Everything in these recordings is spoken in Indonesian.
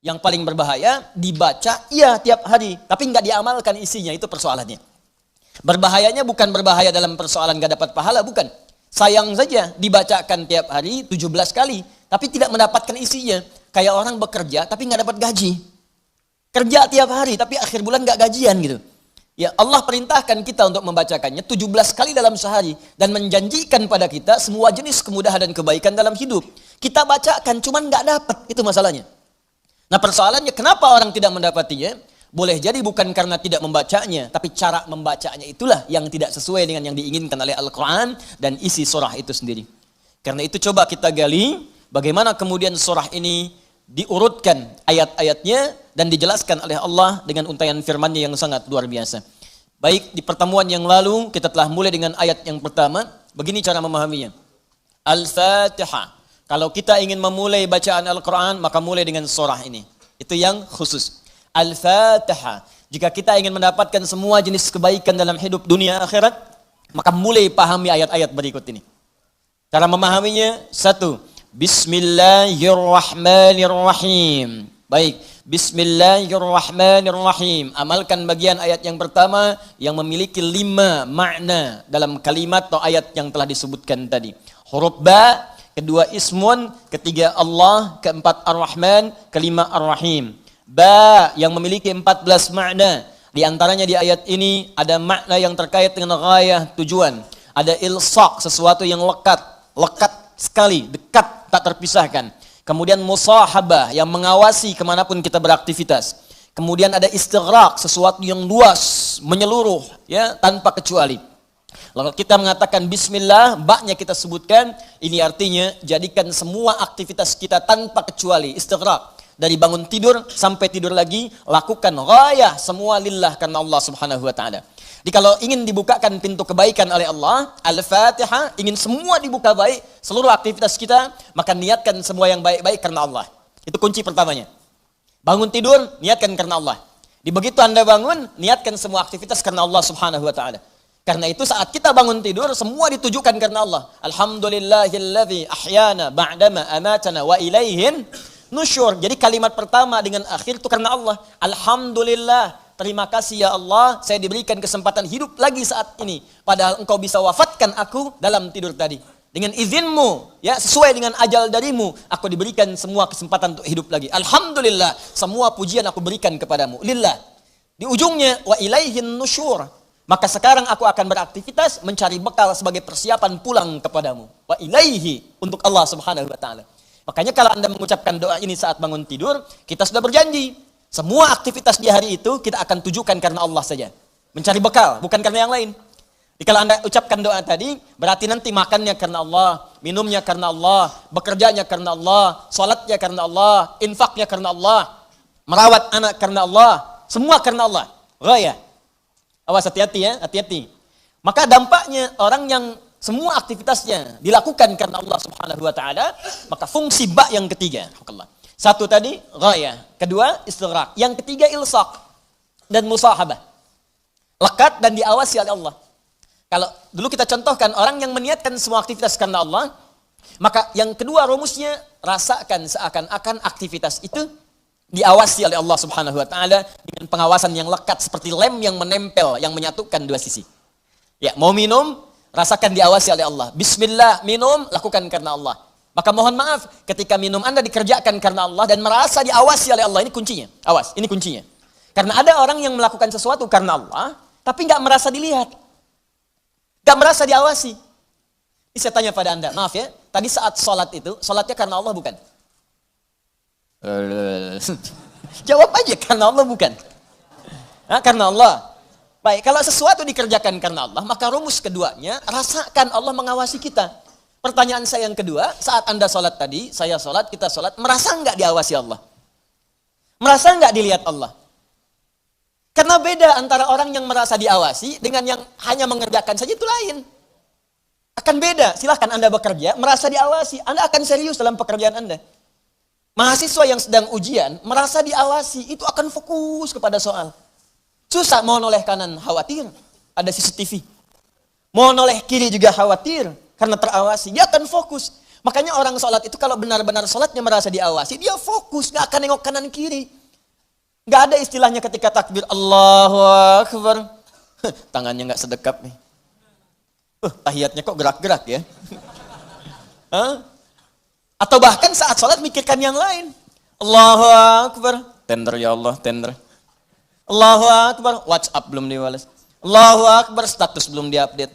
Yang paling berbahaya, dibaca, iya tiap hari, tapi nggak diamalkan isinya, itu persoalannya. Berbahayanya bukan berbahaya dalam persoalan nggak dapat pahala, bukan. Sayang saja, dibacakan tiap hari 17 kali, tapi tidak mendapatkan isinya. Kayak orang bekerja, tapi nggak dapat gaji. Kerja tiap hari, tapi akhir bulan nggak gajian gitu. Ya, Allah perintahkan kita untuk membacakannya 17 kali dalam sehari dan menjanjikan pada kita semua jenis kemudahan dan kebaikan dalam hidup. Kita bacakan, cuman nggak dapat, itu masalahnya. Nah, persoalannya kenapa orang tidak mendapatinya? Boleh jadi bukan karena tidak membacanya, tapi cara membacanya itulah yang tidak sesuai dengan yang diinginkan oleh Al-Quran dan isi surah itu sendiri. Karena itu coba kita gali bagaimana kemudian surah ini diurutkan ayat-ayatnya dan dijelaskan oleh Allah dengan untaian firman-Nya yang sangat luar biasa. Baik, di pertemuan yang lalu kita telah mulai dengan ayat yang pertama. Begini cara memahaminya. Al-Fatihah. Kalau kita ingin memulai bacaan Al-Quran, maka mulai dengan surah ini. Itu yang khusus. Al-Fatihah. Jika kita ingin mendapatkan semua jenis kebaikan dalam hidup dunia akhirat, maka mulai pahami ayat-ayat berikut ini. Cara memahaminya, satu, Bismillahirrahmanirrahim. Baik, Bismillahirrahmanirrahim. Amalkan bagian ayat yang pertama yang memiliki 5 makna dalam kalimat atau ayat yang telah disebutkan tadi. Huruf ba, kedua ismun, ketiga Allah, keempat ar-Rahman, kelima ar-Rahim. Ba yang memiliki 14 makna. Di antaranya di ayat ini ada makna yang terkait dengan ghayah, tujuan. Ada ilsaq, sesuatu yang lekat sekali, dekat, tak terpisahkan. Kemudian musahabah yang mengawasi kemanapun kita beraktivitas. Kemudian ada istighraq, sesuatu yang luas, menyeluruh, ya, tanpa kecuali. Lalu kita mengatakan bismillah, ba-nya kita sebutkan, ini artinya jadikan semua aktivitas kita tanpa kecuali, istighraq. Dari bangun tidur sampai tidur lagi, lakukan ghayah semua lillah karena Allah Subhanahu wa taala. Jadi kalau ingin dibukakan pintu kebaikan oleh Allah, Al-Fatihah, ingin semua dibuka baik, seluruh aktivitas kita, maka niatkan semua yang baik-baik karena Allah. Itu kunci pertamanya. Bangun tidur, niatkan karena Allah. Di begitu Anda bangun, niatkan semua aktivitas karena Allah Subhanahu wa taala. Karena itu saat kita bangun tidur, semua ditujukan karena Allah. Alhamdulillahilladzi ahyana ba'dama amatana wa ilaihin nusyur. Jadi kalimat pertama dengan akhir itu karena Allah. Alhamdulillah. Terima kasih ya Allah, saya diberikan kesempatan hidup lagi saat ini. Padahal engkau bisa wafatkan aku dalam tidur tadi. Dengan izinmu, ya, sesuai dengan ajal darimu, aku diberikan semua kesempatan untuk hidup lagi. Alhamdulillah, semua pujian aku berikan kepadamu. Lillah. Di ujungnya, wa ilaihin nusyur. Maka sekarang aku akan beraktivitas mencari bekal sebagai persiapan pulang kepadamu. Wa ilaihi, untuk Allah Subhanahu wa taala. Makanya kalau Anda mengucapkan doa ini saat bangun tidur, kita sudah berjanji. Semua aktivitas di hari itu kita akan tujukan karena Allah saja. Mencari bekal, bukan karena yang lain. Jadi kalau Anda ucapkan doa tadi, berarti nanti makannya karena Allah, minumnya karena Allah, bekerjanya karena Allah, salatnya karena Allah, infaknya karena Allah, merawat anak karena Allah, semua karena Allah. Ghayah. Awas, hati-hati ya, hati-hati. Maka dampaknya orang yang semua aktivitasnya dilakukan karena Allah Subhanahu wa taala, maka fungsi ba yang ketiga, satu tadi ghayah, kedua istighraq, yang ketiga ilsaq dan musahabah. Lekat dan diawasi oleh Allah. Kalau dulu kita contohkan orang yang meniatkan semua aktivitas karena Allah, maka yang kedua rumusnya rasakan seakan-akan aktivitas itu diawasi oleh Allah Subhanahu wa taala dengan pengawasan yang lekat seperti lem yang menempel, yang menyatukan dua sisi. Ya, mau minum, rasakan diawasi oleh Allah. Bismillah, minum, lakukan karena Allah. Maka mohon maaf, ketika minum Anda dikerjakan karena Allah dan merasa diawasi oleh Allah, ini kuncinya. Awas, ini kuncinya. Karena ada orang yang melakukan sesuatu karena Allah, tapi nggak merasa dilihat. Nggak merasa diawasi. Ini saya tanya pada Anda, maaf ya, tadi saat sholat itu, sholatnya karena Allah bukan? Jawab aja, karena Allah bukan? Nah, karena Allah. Baik, kalau sesuatu dikerjakan karena Allah, maka rumus keduanya, rasakan Allah mengawasi kita. Pertanyaan saya yang kedua, saat Anda sholat tadi, saya sholat, kita sholat, merasa nggak diawasi Allah? Merasa nggak dilihat Allah? Karena beda antara orang yang merasa diawasi dengan yang hanya mengerjakan saja, itu lain. Akan beda, silahkan Anda bekerja, merasa diawasi, Anda akan serius dalam pekerjaan Anda. Mahasiswa yang sedang ujian, merasa diawasi, itu akan fokus kepada soal. Susah, mau noleh kanan, khawatir, ada CCTV. Mau noleh kiri juga khawatir, karena terawasi, dia akan fokus. Makanya orang sholat itu kalau benar-benar sholatnya merasa diawasi, dia fokus, gak akan nengok kanan kiri. Gak ada istilahnya ketika takbir, Allahu Akbar. Tangannya gak sedekap nih. Tahiyatnya kok gerak-gerak ya. Atau bahkan saat sholat mikirkan yang lain. Allahu Akbar. Tender ya Allah, tender. Allahu Akbar, WhatsApp belum dibalas. Allahu Akbar, status belum diupdate.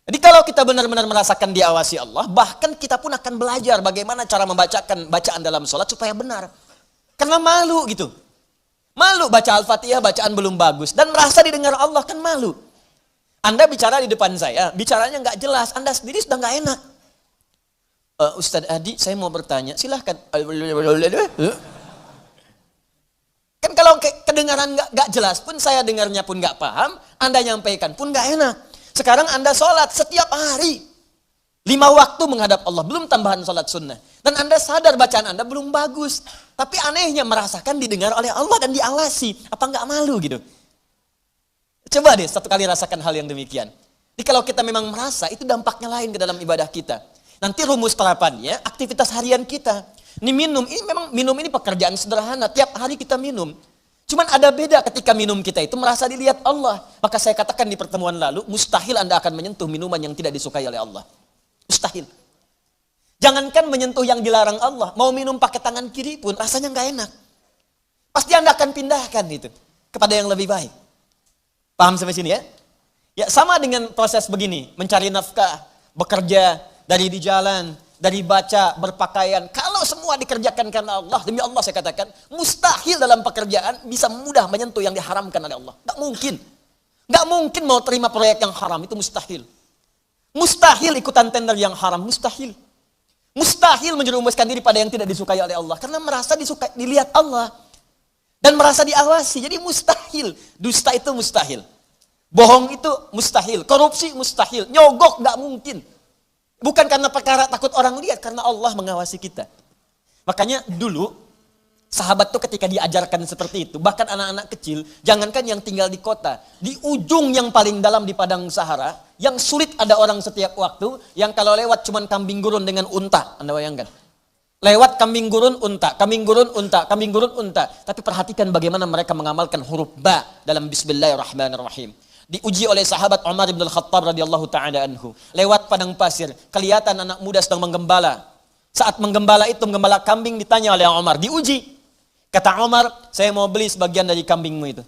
Jadi kalau kita benar-benar merasakan diawasi Allah, bahkan kita pun akan belajar bagaimana cara membacakan bacaan dalam sholat supaya benar. Karena malu gitu. Malu baca Al-Fatihah, bacaan belum bagus. Dan merasa didengar Allah, kan malu. Anda bicara di depan saya, bicaranya nggak jelas. Anda sendiri sudah nggak enak. Ustadz Adi, saya mau bertanya, silahkan. Kan kalau kedengaran nggak jelas pun, saya dengarnya pun nggak paham, Anda nyampaikan pun nggak enak. Sekarang Anda sholat setiap hari, 5 waktu menghadap Allah, belum tambahan sholat sunnah. Dan Anda sadar bacaan Anda belum bagus. Tapi anehnya merasakan didengar oleh Allah dan diawasi. Apa nggak malu gitu? Coba deh satu kali rasakan hal yang demikian. Jadi kalau kita memang merasa, itu dampaknya lain ke dalam ibadah kita. Nanti rumus terapannya, aktivitas harian kita. Ini minum, ini memang minum ini pekerjaan sederhana. Tiap hari kita minum. Cuman ada beda ketika minum kita itu merasa dilihat Allah. Maka saya katakan di pertemuan lalu, mustahil Anda akan menyentuh minuman yang tidak disukai oleh Allah. Mustahil. Jangankan menyentuh yang dilarang Allah. Mau minum pakai tangan kiri pun rasanya nggak enak. Pasti Anda akan pindahkan itu kepada yang lebih baik. Paham sampai sini ya? Ya sama dengan proses begini. Mencari nafkah, bekerja, dari di jalan, dari baca, berpakaian. Kalau semua dikerjakan karena Allah, demi Allah saya katakan, mustahil dalam pekerjaan bisa mudah menyentuh yang diharamkan oleh Allah. Gak mungkin. Gak mungkin mau terima proyek yang haram, itu mustahil. Mustahil ikutan tender yang haram, mustahil. Mustahil menjerumuskan diri pada yang tidak disukai oleh Allah. Karena merasa dilihat Allah. Dan merasa diawasi, jadi mustahil. Dusta itu mustahil. Bohong itu mustahil. Korupsi mustahil. Nyogok gak mungkin. Bukan karena perkara takut orang lihat, karena Allah mengawasi kita. Makanya dulu, sahabat tuh ketika diajarkan seperti itu, bahkan anak-anak kecil, jangankan yang tinggal di kota, di ujung yang paling dalam di padang Sahara, yang sulit ada orang setiap waktu, yang kalau lewat cuman kambing gurun dengan unta, Anda bayangkan. Lewat kambing gurun, unta, kambing gurun, unta, kambing gurun, unta. Tapi perhatikan bagaimana mereka mengamalkan huruf ba dalam Bismillahirrahmanirrahim. Diuji oleh sahabat Umar bin Al-Khattab radhiyallahu ta'ala anhu. Lewat padang pasir, kelihatan anak muda sedang menggembala. Saat menggembala itu, menggembala kambing, ditanya oleh Umar, diuji. Kata Umar, saya mau beli sebagian dari kambingmu itu.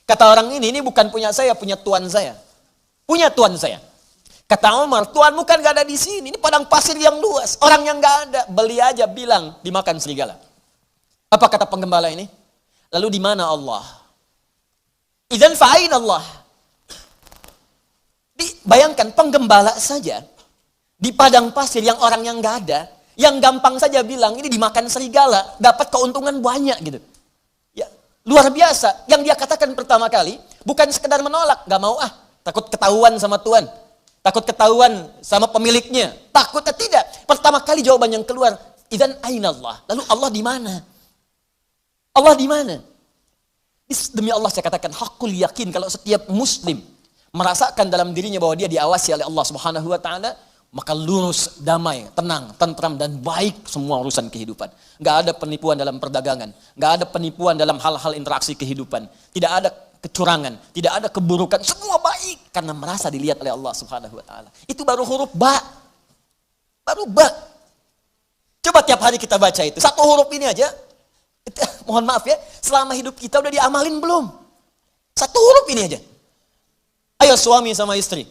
Kata orang ini bukan punya saya, punya tuan saya. Punya tuan saya. Kata Umar, tuanmu kan gak ada di sini, ini padang pasir yang luas. Orang yang gak ada, beli aja, bilang, dimakan serigala. Apa kata penggembala ini? Lalu di mana Allah? Idzan fa'ain Allah. Bayangkan penggembala saja di padang pasir yang orang yang nggak ada, yang gampang saja bilang ini dimakan serigala, dapat keuntungan banyak gitu. Ya, luar biasa. Yang dia katakan pertama kali bukan sekedar menolak, nggak mau takut ketahuan sama tuan, takut ketahuan sama pemiliknya, takutnya tidak. Pertama kali jawaban yang keluar, idzan aina Allah. Lalu Allah di mana? Allah di mana? Demi Allah saya katakan hakul yakin kalau setiap muslim merasakan dalam dirinya bahwa dia diawasi oleh Allah Subhanahu wa taala, maka lurus, damai, tenang, tentram dan baik semua urusan kehidupan. Enggak ada penipuan dalam perdagangan, enggak ada penipuan dalam hal-hal interaksi kehidupan. Tidak ada kecurangan, tidak ada keburukan, semua baik karena merasa dilihat oleh Allah Subhanahu wa taala. Itu baru huruf ba. Baru ba. Coba tiap hari kita baca itu. Satu huruf ini aja. Mohon maaf ya, selama hidup kita udah diamalin belum? Satu huruf ini aja. Ayo suami sama istri,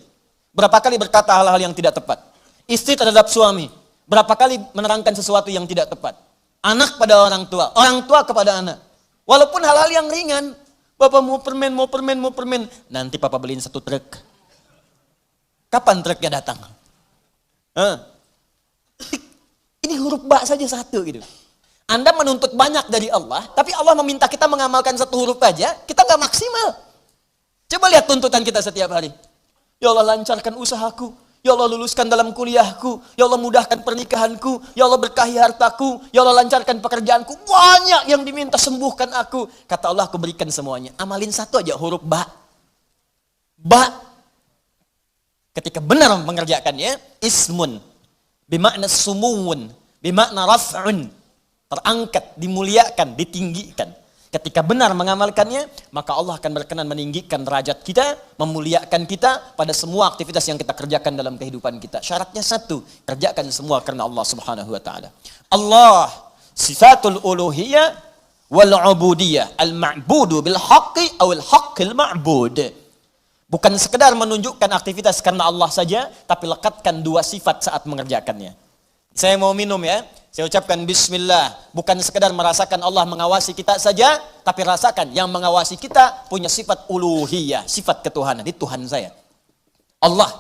berapa kali berkata hal-hal yang tidak tepat? Istri terhadap suami, berapa kali menerangkan sesuatu yang tidak tepat? Anak pada orang tua kepada anak. Walaupun hal-hal yang ringan, Bapak mau permen, nanti Papa beliin 1 truk. Kapan truknya datang? Ini huruf ba saja satu gitu. Anda menuntut banyak dari Allah, tapi Allah meminta kita mengamalkan 1 huruf aja, kita nggak maksimal. Coba lihat tuntutan kita setiap hari. Ya Allah lancarkan usahaku. Ya Allah luluskan dalam kuliahku. Ya Allah mudahkan pernikahanku. Ya Allah berkahi hartaku. Ya Allah lancarkan pekerjaanku. Banyak yang diminta, sembuhkan aku. Kata Allah, aku berikan semuanya. Amalin 1 aja huruf ba. Ba. Ketika benar mengerjakannya, ismun. Bimakna sumuun, bimakna raf'un. Terangkat, dimuliakan, ditinggikan. Ketika benar mengamalkannya, maka Allah akan berkenan meninggikan derajat kita, memuliakan kita pada semua aktivitas yang kita kerjakan dalam kehidupan kita. Syaratnya satu, kerjakan semua karena Allah Subhanahu wa taala. Allah sifatul uluhiyah wal ubudiyah, al-ma'budu bil haqqi aw al haqqil ma'bud. Bukan sekedar menunjukkan aktivitas karena Allah saja, tapi lekatkan dua sifat saat mengerjakannya. Saya mau minum ya, saya ucapkan bismillah. Bukan sekedar merasakan Allah mengawasi kita saja, tapi rasakan yang mengawasi kita punya sifat uluhiyah, sifat ketuhanan. Ini Tuhan saya. Allah.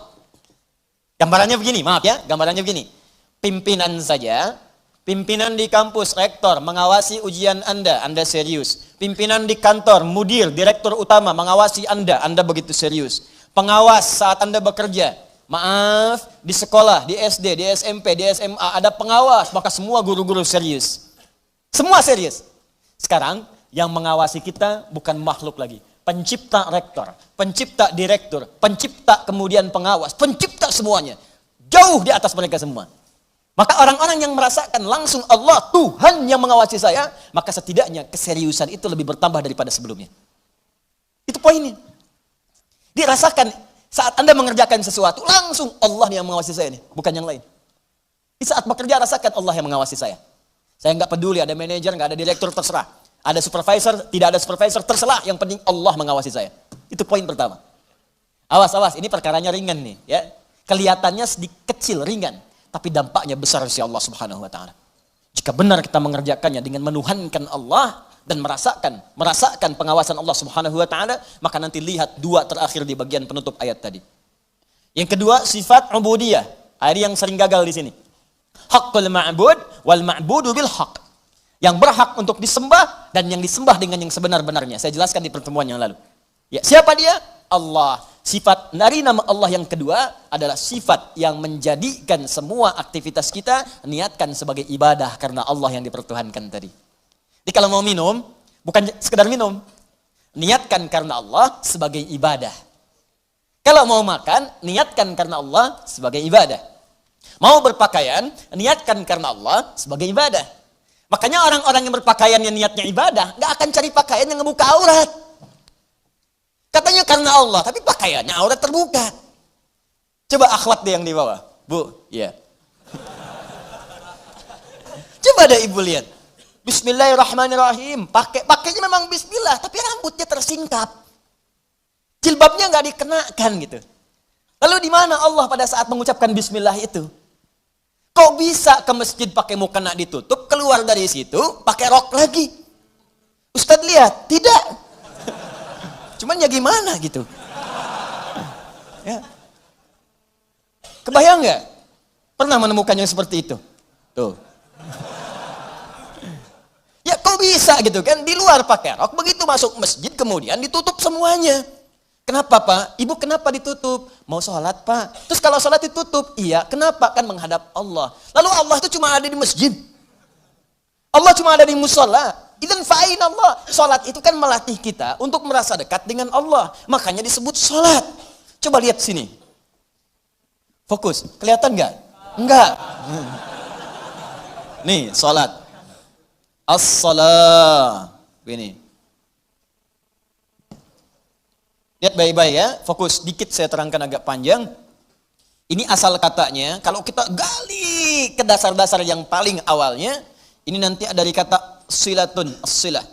Gambarannya begini, maaf ya, gambarannya begini. Pimpinan saja, pimpinan di kampus, rektor, mengawasi ujian Anda serius. Pimpinan di kantor, mudir, direktur utama, mengawasi Anda begitu serius. Pengawas saat Anda bekerja, maaf, di sekolah, di SD, di SMP, di SMA, ada pengawas, maka semua guru-guru serius. Semua serius. Sekarang, yang mengawasi kita bukan makhluk lagi. Pencipta rektor, pencipta direktur, pencipta kemudian pengawas, pencipta semuanya. Jauh di atas mereka semua. Maka orang-orang yang merasakan langsung Allah, Tuhan yang mengawasi saya, maka setidaknya keseriusan itu lebih bertambah daripada sebelumnya. Itu poinnya. Dirasakan saat Anda mengerjakan sesuatu, langsung Allah yang mengawasi saya nih, bukan yang lain. Di saat bekerja, rasakan Allah yang mengawasi saya. Saya nggak peduli, ada manajer, nggak ada direktur, terserah. Ada supervisor, tidak ada supervisor, terserah. Yang penting Allah mengawasi saya. Itu poin pertama. Awas, ini perkaranya ringan nih. Ya. Kelihatannya sedikit kecil, ringan. Tapi dampaknya besar si Allah Subhanahu wa taala. Jika benar kita mengerjakannya dengan menuhankan Allah dan merasakan pengawasan Allah Subhanahu wa taala, maka nanti lihat dua terakhir di bagian penutup ayat tadi. Yang kedua, sifat ubudiyah. Ini yang sering gagal di sini. Haqqul ma'bud wal ma'budu bil haqq. Yang berhak untuk disembah dan yang disembah dengan yang sebenar-benarnya. Saya jelaskan di pertemuan yang lalu. Ya, siapa dia? Allah. Sifat dari nama Allah yang kedua adalah sifat yang menjadikan semua aktivitas kita niatkan sebagai ibadah karena Allah yang dipertuhankan tadi. Jadi kalau mau minum, bukan sekedar minum. Niatkan karena Allah sebagai ibadah. Kalau mau makan, niatkan karena Allah sebagai ibadah. Mau berpakaian, niatkan karena Allah sebagai ibadah. Makanya orang-orang yang berpakaian yang niatnya ibadah, gak akan cari pakaian yang ngebuka aurat. Katanya karena Allah, tapi pakaiannya aurat terbuka. Coba akhwat deh yang di bawah. Bu, iya. Coba deh ibu lihat. Bismillahirrahmanirrahim. Pakainya memang bismillah, tapi rambutnya tersingkap. Jilbabnya nggak dikenakan gitu. Lalu di mana Allah pada saat mengucapkan bismillah itu? Kok bisa ke masjid pakai mukena ditutup, keluar dari situ pakai rok lagi? Ustadz lihat, tidak. Cuman ya gimana gitu. Ya. Kebayang nggak? Pernah menemukan yang seperti itu? Tuh. Ya kok bisa gitu kan? Di luar pakai rok, begitu masuk masjid kemudian ditutup semuanya. Kenapa Pak? Ibu kenapa ditutup? Mau sholat Pak. Terus kalau sholat ditutup? Iya. Kenapa? Kan menghadap Allah. Lalu Allah itu cuma ada di masjid. Allah cuma ada di musola. Idzan fa'in Allah. Sholat itu kan melatih kita untuk merasa dekat dengan Allah. Makanya disebut sholat. Coba lihat sini. Fokus. Kelihatan nggak? Enggak. Nih, sholat. As-salah. Begini. Lihat baik-baik ya. Fokus. Dikit saya terangkan agak panjang. Ini asal katanya. Kalau kita gali ke dasar-dasar yang paling awalnya. Ini nanti dari kata silatun, as-silah.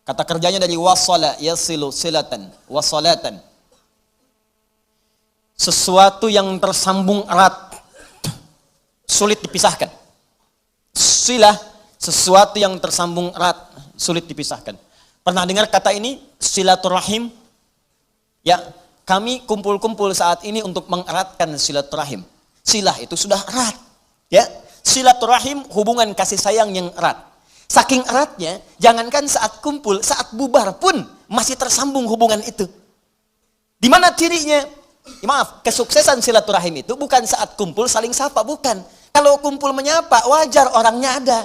Kata kerjanya dari wasala, yasilu, silatan, wasalatan. Sesuatu yang tersambung erat, sulit dipisahkan. Silah, sesuatu yang tersambung erat, sulit dipisahkan. Pernah dengar kata ini? Silaturahim? Ya, kami kumpul-kumpul saat ini untuk mengeratkan silaturahim. Silah itu sudah erat. Ya. Silaturahim hubungan kasih sayang yang erat. Saking eratnya, jangankan saat kumpul, saat bubar pun masih tersambung hubungan itu. Di mana cirinya? Maaf, kesuksesan silaturahim itu bukan saat kumpul saling sapa, bukan. Kalau kumpul menyapa, wajar orangnya ada.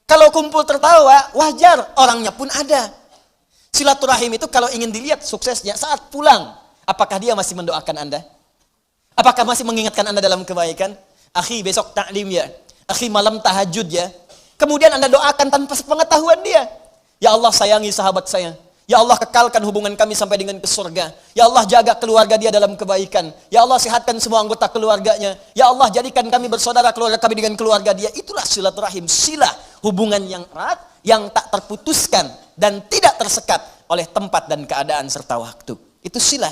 Kalau kumpul tertawa, wajar orangnya pun ada. Silaturahim itu kalau ingin dilihat suksesnya saat pulang, apakah dia masih mendoakan Anda? Apakah masih mengingatkan Anda dalam kebaikan? Akhi, besok taklim ya. Akhi, malam tahajud ya. Kemudian Anda doakan tanpa sepengetahuan dia. Ya Allah, sayangi sahabat saya. Ya Allah, kekalkan hubungan kami sampai dengan ke surga. Ya Allah, jaga keluarga dia dalam kebaikan. Ya Allah, sehatkan semua anggota keluarganya. Ya Allah, jadikan kami bersaudara keluarga kami dengan keluarga dia. Itulah silaturahim, silah, hubungan yang erat, yang tak terputuskan dan tidak tersekat oleh tempat dan keadaan serta waktu. Itu silah.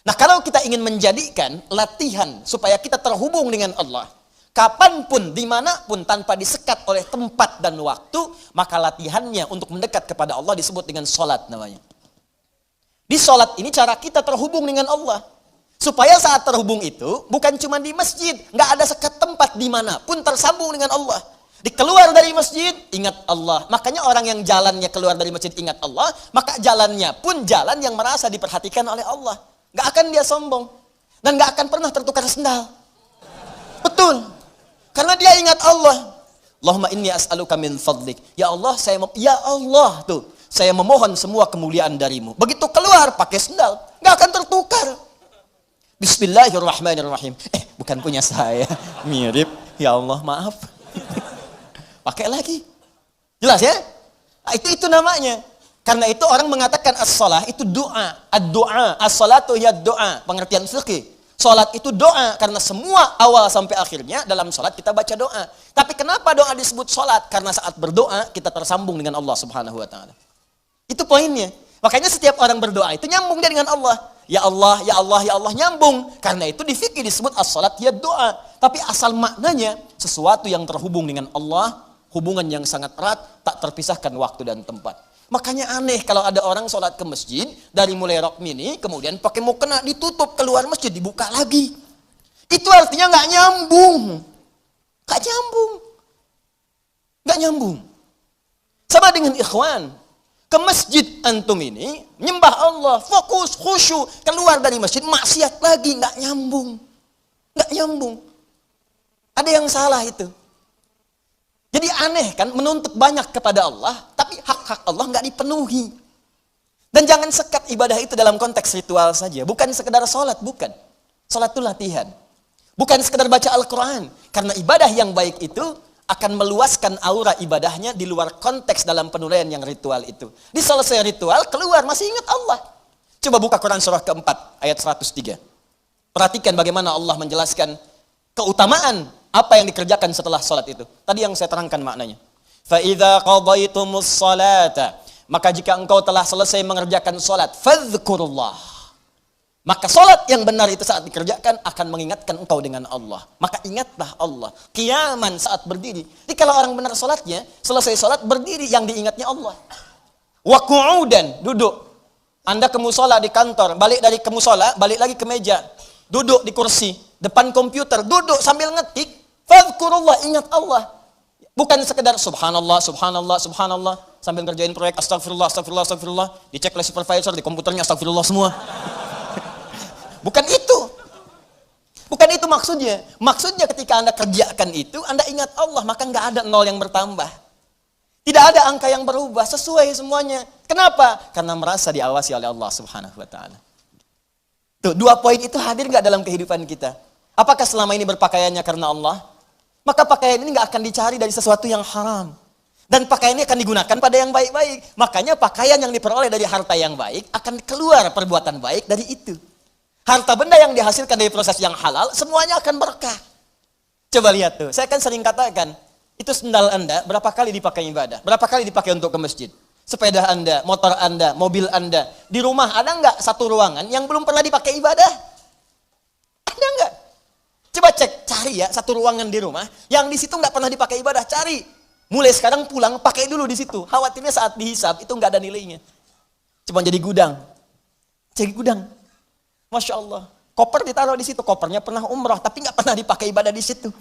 Nah, kalau kita ingin menjadikan latihan supaya kita terhubung dengan Allah, kapanpun, dimanapun, tanpa disekat oleh tempat dan waktu, maka latihannya untuk mendekat kepada Allah disebut dengan sholat namanya. Di sholat ini cara kita terhubung dengan Allah. Supaya saat terhubung itu, bukan cuma di masjid, nggak ada sekat tempat dimanapun tersambung dengan Allah. Dikeluar dari masjid, ingat Allah. Makanya orang yang jalannya keluar dari masjid ingat Allah, maka jalannya pun jalan yang merasa diperhatikan oleh Allah. Nggak akan dia sombong. Dan nggak akan pernah tertukar sendal. Betul. Karena dia ingat Allah. Allahumma inni as'aluka min fadlik. Ya Allah, saya memohon semua kemuliaan darimu. Begitu keluar pakai sendal, nggak akan tertukar. Bismillahirrahmanirrahim. Bukan punya saya. Mirip. Ya Allah, maaf. Pakai lagi. Jelas ya? Nah, itu namanya. Karena itu orang mengatakan as-salah itu doa. Ad-doa. As-salatu ya doa. Pengertian fikih. Salat itu doa. Karena semua awal sampai akhirnya dalam salat kita baca doa. Tapi kenapa doa disebut salat? Karena saat berdoa kita tersambung dengan Allah subhanahu wa ta'ala. Itu poinnya. Makanya setiap orang berdoa itu nyambung dia dengan Allah. Ya Allah, ya Allah, ya Allah, nyambung. Karena itu di fikih disebut as-salat ya doa. Tapi asal maknanya sesuatu yang terhubung dengan Allah, hubungan yang sangat erat, tak terpisahkan waktu dan tempat. Makanya aneh kalau ada orang sholat ke masjid, dari mulai rok mini, kemudian pakai mukena ditutup, keluar masjid, dibuka lagi. Itu artinya nggak nyambung. Nggak nyambung. Nggak nyambung. Sama dengan ikhwan. Ke masjid antum ini, nyembah Allah, fokus, khusyuk, keluar dari masjid, maksiat lagi, nggak nyambung. Nggak nyambung. Ada yang salah itu. Jadi aneh kan, menuntut banyak kepada Allah, tapi hak-hak Allah nggak dipenuhi. Dan jangan sekat ibadah itu dalam konteks ritual saja. Bukan sekedar sholat, bukan. Sholat itu latihan. Bukan sekedar baca Al-Quran. Karena ibadah yang baik itu akan meluaskan aura ibadahnya di luar konteks dalam penilaian yang ritual itu. Di selesai ritual, keluar, masih ingat Allah. Coba buka Quran surah keempat, ayat 103. Perhatikan bagaimana Allah menjelaskan keutamaan apa yang dikerjakan setelah salat itu. Tadi yang saya terangkan maknanya. فَإِذَا قَضَيْتُمُ الصَّلَاةَ Maka jika engkau telah selesai mengerjakan salat, فَذْكُرُوا Maka salat yang benar itu saat dikerjakan akan mengingatkan engkau dengan Allah. Maka ingatlah Allah. Qiyaman saat berdiri. Jadi kalau orang benar salatnya, selesai salat berdiri, yang diingatnya Allah. Wa qu'udan, duduk. Anda ke mushola di kantor, balik dari ke mushola, balik lagi ke meja. Duduk di kursi, depan komputer, duduk sambil ngetik. Fadhkurullah, ingat Allah. Bukan sekedar subhanallah, subhanallah, subhanallah. Sambil ngerjain proyek astagfirullah, astagfirullah, astagfirullah. Dicek oleh supervisor, di komputernya astagfirullah semua. Bukan itu. Bukan itu maksudnya. Maksudnya ketika Anda kerjakan itu, Anda ingat Allah, maka nggak ada nol yang bertambah. Tidak ada angka yang berubah, sesuai semuanya. Kenapa? Karena merasa diawasi oleh Allah subhanahu wa ta'ala. Tuh, dua poin itu hadir nggak dalam kehidupan kita? Apakah selama ini berpakaiannya karena Allah? Maka pakaian ini nggak akan dicari dari sesuatu yang haram. Dan pakaian ini akan digunakan pada yang baik-baik. Makanya pakaian yang diperoleh dari harta yang baik, akan keluar perbuatan baik dari itu. Harta benda yang dihasilkan dari proses yang halal, semuanya akan berkah. Coba lihat tuh, saya kan sering katakan, itu sendal Anda berapa kali dipakai ibadah? Berapa kali dipakai untuk ke masjid? Sepeda Anda, motor Anda, mobil Anda. Di rumah ada nggak satu ruangan yang belum pernah dipakai ibadah? Ada nggak? Coba cek, cari ya satu ruangan di rumah yang di situ nggak pernah dipakai ibadah. Cari. Mulai sekarang pulang, pakai dulu di situ. Khawatirnya saat dihisab itu nggak ada nilainya. Cuma jadi gudang. Jadi gudang. Masya Allah. Koper ditaruh di situ. Kopernya pernah umrah, tapi nggak pernah dipakai ibadah di situ.